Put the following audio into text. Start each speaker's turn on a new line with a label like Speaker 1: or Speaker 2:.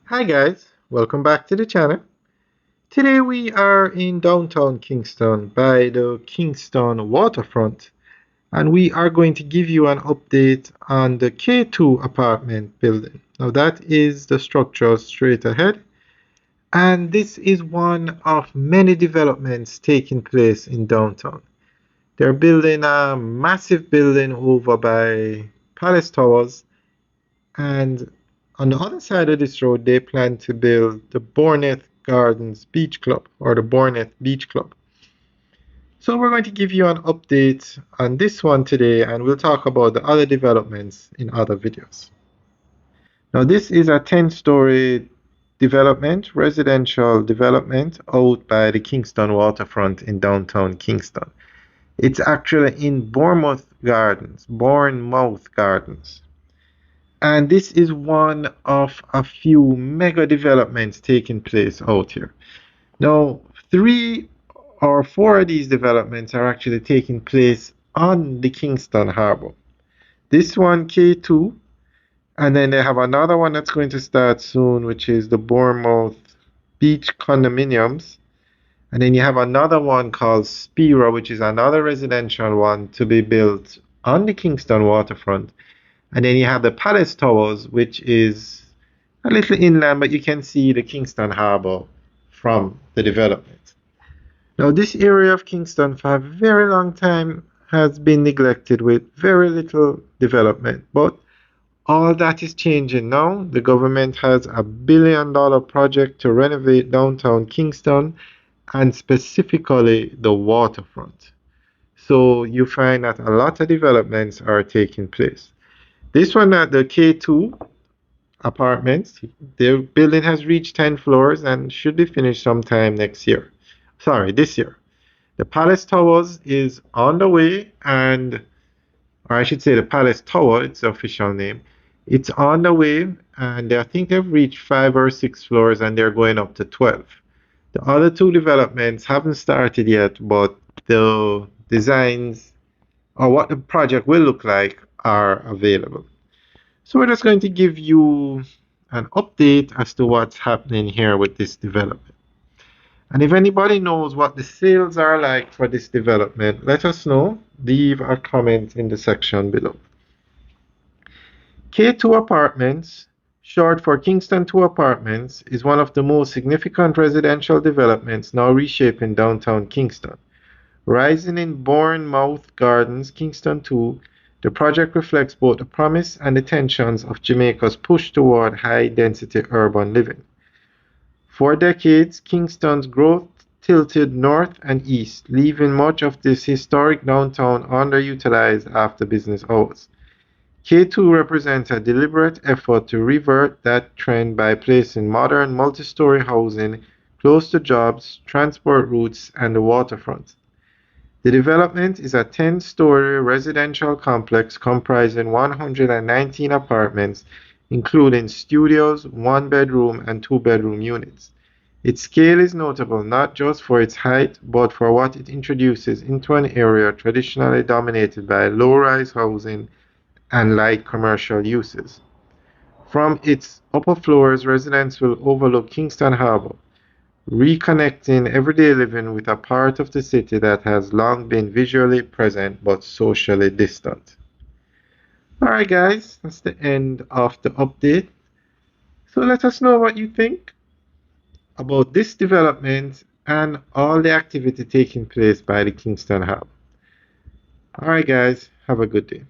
Speaker 1: Hi guys, welcome back to the channel. Today we are in downtown Kingston by the Kingston waterfront, and we are going to give you an update on the K2 apartment building. Now that is the structure straight ahead, and this is one of many developments taking place in downtown. They're building a massive building over by Palace Towers, and on the other side of this road, they plan to build the Bournemouth Gardens Beach Club or the Bournemouth Beach Club. So we're going to give you an update on this one today, and we'll talk about the other developments in other videos. Now this is a 10-story development, residential development out by the Kingston waterfront in downtown Kingston. It's actually in Bournemouth Gardens. And this is one of a few mega developments taking place out here. Now, 3 or 4 of these developments are actually taking place on the Kingston Harbour. This one, K2, and then they have another one that's going to start soon, which is the Bournemouth Beach Condominiums. And then you have another one called Spira, which is another residential one to be built on the Kingston waterfront. And then you have the Palace Towers, which is a little inland, but you can see the Kingston Harbour from the development. Now, this area of Kingston for a very long time has been neglected with very little development, but all that is changing now. The government has a $1 billion project to renovate downtown Kingston and specifically the waterfront. So you find that a lot of developments are taking place. This one at the K2 apartments, the building has reached 10 floors and should be finished sometime this year. The Palace Towers is on the way, or I should say the Palace Tower, it's the official name. It's on the way, and I think they've reached 5 or 6 floors and they're going up to 12. The other 2 developments haven't started yet, but the designs or what the project will look like are available. So we're just going to give you an update as to what's happening here with this development. And if anybody knows what the sales are like for this development, let us know. Leave a comment in the section below. K2 Apartments, short for Kingston 2 Apartments, is one of the most significant residential developments now reshaping downtown Kingston. Rising in Bournemouth Gardens, Kingston 2, the project reflects both the promise and the tensions of Jamaica's push toward high-density urban living. For decades, Kingston's growth tilted north and east, leaving much of this historic downtown underutilized after business hours. K2 represents a deliberate effort to revert that trend by placing modern multi-story housing close to jobs, transport routes, and the waterfront. The development is a 10-story residential complex comprising 119 apartments, including studios, 1-bedroom, and 2-bedroom units. Its scale is notable not just for its height, but for what it introduces into an area traditionally dominated by low-rise housing and light commercial uses. From its upper floors, residents will overlook Kingston Harbour, reconnecting everyday living with a part of the city that has long been visually present but socially distant. Alright guys, that's the end of the update. So let us know what you think about this development and all the activity taking place by the Kingston Hub. Alright guys, have a good day.